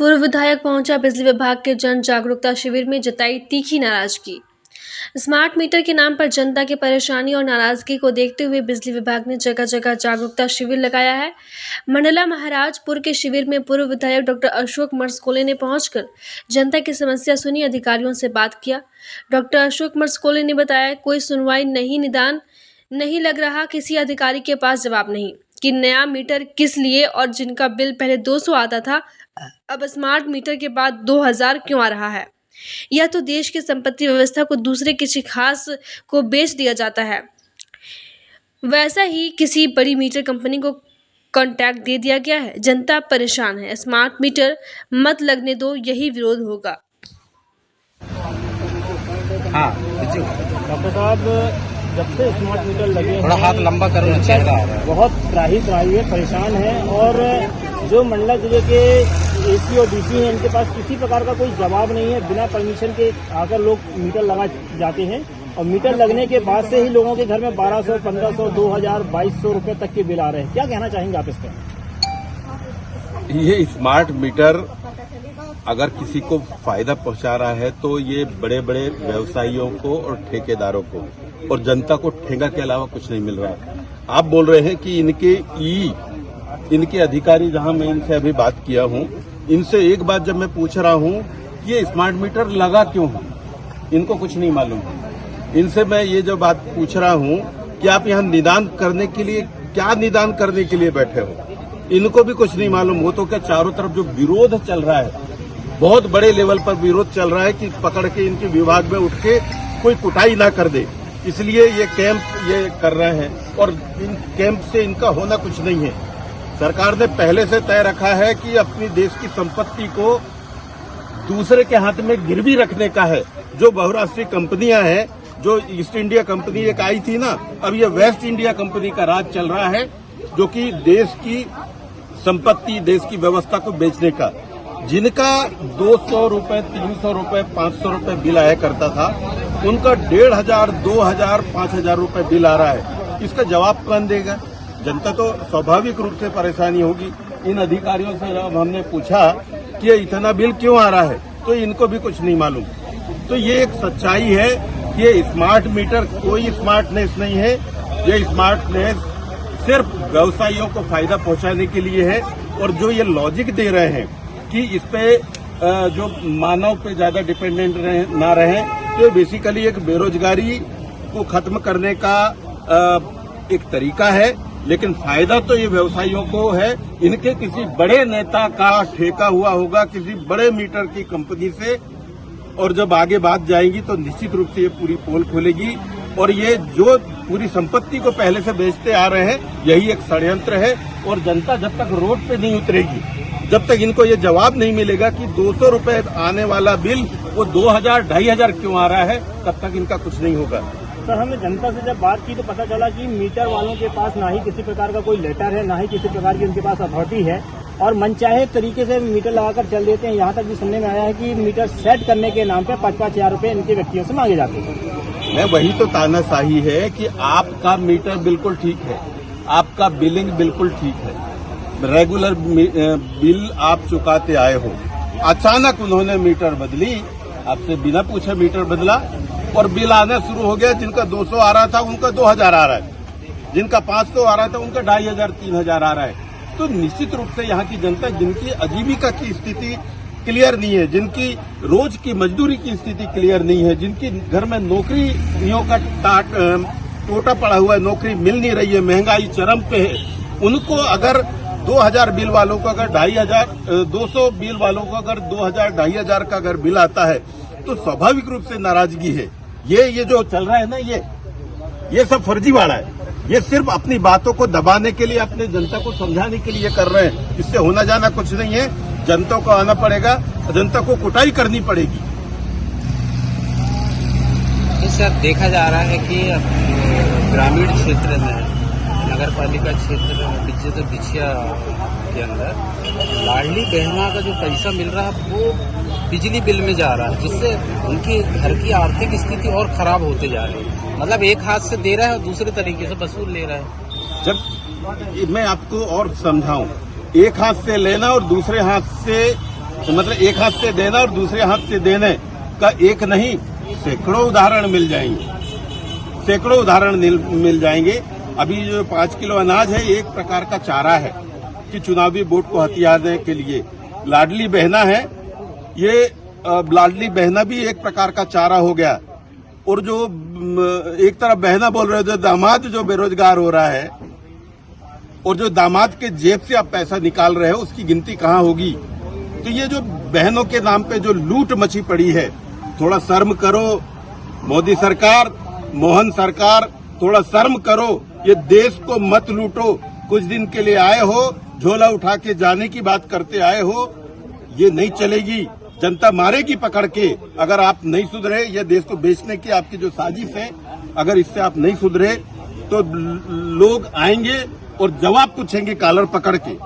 पूर्व विधायक पहुंचा बिजली विभाग के जन जागरूकता शिविर में, जताई तीखी नाराजगी। स्मार्ट मीटर के नाम पर जनता की परेशानी और नाराजगी को देखते हुए बिजली विभाग ने जगह जगह जागरूकता शिविर लगाया है। मंडला महाराजपुर के शिविर में पूर्व विधायक डॉक्टर अशोक मर्सकोले ने पहुंचकर जनता की समस्या सुनी, अधिकारियों से बात किया। डॉक्टर अशोक मर्सकोले ने बताया, कोई सुनवाई नहीं, निदान नहीं लग रहा, किसी अधिकारी के पास जवाब नहीं कि नया मीटर किस लिए, और जिनका बिल पहले 200 आता था अब स्मार्ट मीटर के बाद 2000 क्यों आ रहा है। यह तो देश की संपत्ति व्यवस्था को दूसरे किसी खास को बेच दिया जाता है। वैसा ही किसी बड़ी मीटर कंपनी को कॉन्ट्रैक्ट दे दिया गया है। जनता परेशान है, स्मार्ट मीटर मत लगने दो, यही विरोध होगा। हाँ डॉक्टर साहब, जब से स्मार्ट मीटर लगे थोड़ा हाथ लंबा करना चाहिए, बहुत त्राही है, परेशान है। और जो मंडला जिले के एसी और डीसी हैं, इनके पास किसी प्रकार का कोई जवाब नहीं है। बिना परमिशन के आकर लोग मीटर लगा जाते हैं और मीटर लगने के बाद से ही लोगों के घर में 1200, 1500, 2000, 2200 रुपए तक के बिल आ रहे हैं। क्या कहना चाहेंगे आप इस पर? ये स्मार्ट मीटर अगर किसी को फायदा पहुंचा रहा है तो ये बड़े बड़े व्यवसायियों को और ठेकेदारों को, और जनता को ठेंगा के अलावा कुछ नहीं मिल रहा है। आप बोल रहे हैं कि इनके अधिकारी, जहां मैं इनसे अभी बात किया हूं, इनसे एक बात जब मैं पूछ रहा हूं कि ये स्मार्ट मीटर लगा क्यों है, इनको कुछ नहीं मालूम। इनसे मैं ये जो बात पूछ रहा हूं कि आप यहाँ निदान करने के लिए, क्या निदान करने के लिए बैठे हो, इनको भी कुछ नहीं मालूम। वो तो क्या चारों तरफ जो विरोध चल रहा है, बहुत बड़े लेवल पर विरोध चल रहा है कि पकड़ के इनके विभाग में उठ के कोई कुटाई ना कर दे, इसलिए ये कैंप ये कर रहे हैं। और इन कैंप से इनका होना कुछ नहीं है। सरकार ने पहले से तय रखा है कि अपनी देश की संपत्ति को दूसरे के हाथ में गिरवी रखने का है। जो बहुराष्ट्रीय कंपनियां हैं, जो ईस्ट इंडिया कंपनी एक आई थी ना, अब ये वेस्ट इंडिया कंपनी का राज चल रहा है, जो कि देश की संपत्ति, देश की व्यवस्था को बेचने का। जिनका 200 रुपए, 300 रुपए, 500 रुपए बिल आया करता था, उनका 1500, 2000, 5000 रुपए बिल आ रहा है। इसका जवाब कौन देगा? जनता तो स्वाभाविक रूप से परेशानी होगी। इन अधिकारियों से जब हमने पूछा कि ये इतना बिल क्यों आ रहा है, तो इनको भी कुछ नहीं मालूम। तो ये एक सच्चाई है कि ये स्मार्ट मीटर कोई स्मार्टनेस नहीं है। ये स्मार्टनेस सिर्फ व्यवसायियों को फायदा पहुंचाने के लिए है। और जो ये लॉजिक दे रहे हैं कि इस पे जो मानव पे ज्यादा डिपेंडेंट ना रहे, तो बेसिकली एक बेरोजगारी को खत्म करने का एक तरीका है। लेकिन फायदा तो ये व्यवसायियों को है। इनके किसी बड़े नेता का ठेका हुआ होगा किसी बड़े मीटर की कंपनी से, और जब आगे बात जाएगी तो निश्चित रूप से ये पूरी पोल खुलेगी। और ये जो पूरी संपत्ति को पहले से बेचते आ रहे हैं, यही एक षड्यंत्र है। और जनता जब तक रोड पे नहीं उतरेगी, जब तक इनको ये जवाब नहीं मिलेगा कि 200 रुपए आने वाला बिल वो 2000, 2500 क्यों आ रहा है, तब तक इनका कुछ नहीं होगा। सर, हमने जनता से जब बात की तो पता चला कि मीटर वालों के पास ना ही किसी प्रकार का कोई लेटर है, ना ही किसी प्रकार की उनके पास अथॉरिटी है, और मनचाहे तरीके से मीटर लगाकर चल देते हैं। यहाँ तक भी सुनने में आया है कि मीटर सेट करने के नाम पे 5-5 हजार रुपए इनके व्यक्तियों से मांगे जाते हैं। मैं वही तो तानाशाही है कि आपका मीटर बिल्कुल ठीक है, आपका बिलिंग बिल्कुल ठीक है, रेगुलर बिल आप चुकाते आए हो। अचानक उन्होंने मीटर बदली, आपसे बिना पूछे मीटर बदला और बिल आना शुरू हो गया। जिनका 200 आ रहा था उनका 2000 आ रहा है, जिनका 500 आ रहा था उनका 2500, 3000 आ रहा है। तो निश्चित रूप से यहाँ की जनता, जिनकी आजीविका की स्थिति क्लियर नहीं है, जिनकी रोज की मजदूरी की स्थिति क्लियर नहीं है, जिनकी घर में नौकरियों का टोटा पड़ा हुआ है, नौकरी मिल नहीं रही है, महंगाई चरम पे है, उनको अगर 2000 बिल वालों का अगर 2500, 200 बिल वालों को अगर 2000, 2500 का अगर बिल आता है, तो स्वाभाविक रूप से नाराजगी है। ये जो चल रहा है ना, ये सब फर्जीवाड़ा है। ये सिर्फ अपनी बातों को दबाने के लिए, अपने जनता को समझाने के लिए कर रहे हैं। इससे होना जाना कुछ नहीं है। जनता को आना पड़ेगा, जनता को कुटाई करनी पड़ेगी। सर, देखा जा रहा है कि ग्रामीण क्षेत्र में, नगर पालिका क्षेत्र बिछिया के अंदर लाडली बहना का जो पैसा मिल रहा है वो बिजली बिल में जा रहा है, जिससे उनकी घर की आर्थिक स्थिति और खराब होते जा रही है। मतलब एक हाथ से दे रहा है और दूसरे तरीके से वसूल ले रहा है। जब मैं आपको और समझाऊं, एक हाथ से लेना और दूसरे हाथ से तो मतलब एक हाथ से देना और दूसरे हाथ से देने का एक नहीं सैकड़ों उदाहरण मिल जाएंगे, सैकड़ों उदाहरण मिल जाएंगे। अभी जो 5 किलो अनाज है एक प्रकार का चारा है कि चुनावी वोट को हथियाने के लिए। लाडली बहना है, ये लाडली बहना भी एक प्रकार का चारा हो गया। और जो एक तरफ बहना बोल रहे हो, जो दामाद जो बेरोजगार हो रहा है और जो दामाद के जेब से आप पैसा निकाल रहे हो उसकी गिनती कहाँ होगी। तो ये जो बहनों के नाम पे जो लूट मची पड़ी है, थोड़ा शर्म करो मोदी सरकार, मोहन सरकार, थोड़ा शर्म करो। ये देश को मत लूटो। कुछ दिन के लिए आए हो, झोला उठा के जाने की बात करते आए हो, ये नहीं चलेगी। जनता मारेगी पकड़ के अगर आप नहीं सुधरे। ये देश को बेचने की आपकी जो साजिश है, अगर इससे आप नहीं सुधरे तो लोग आएंगे और जवाब पूछेंगे कॉलर पकड़ के।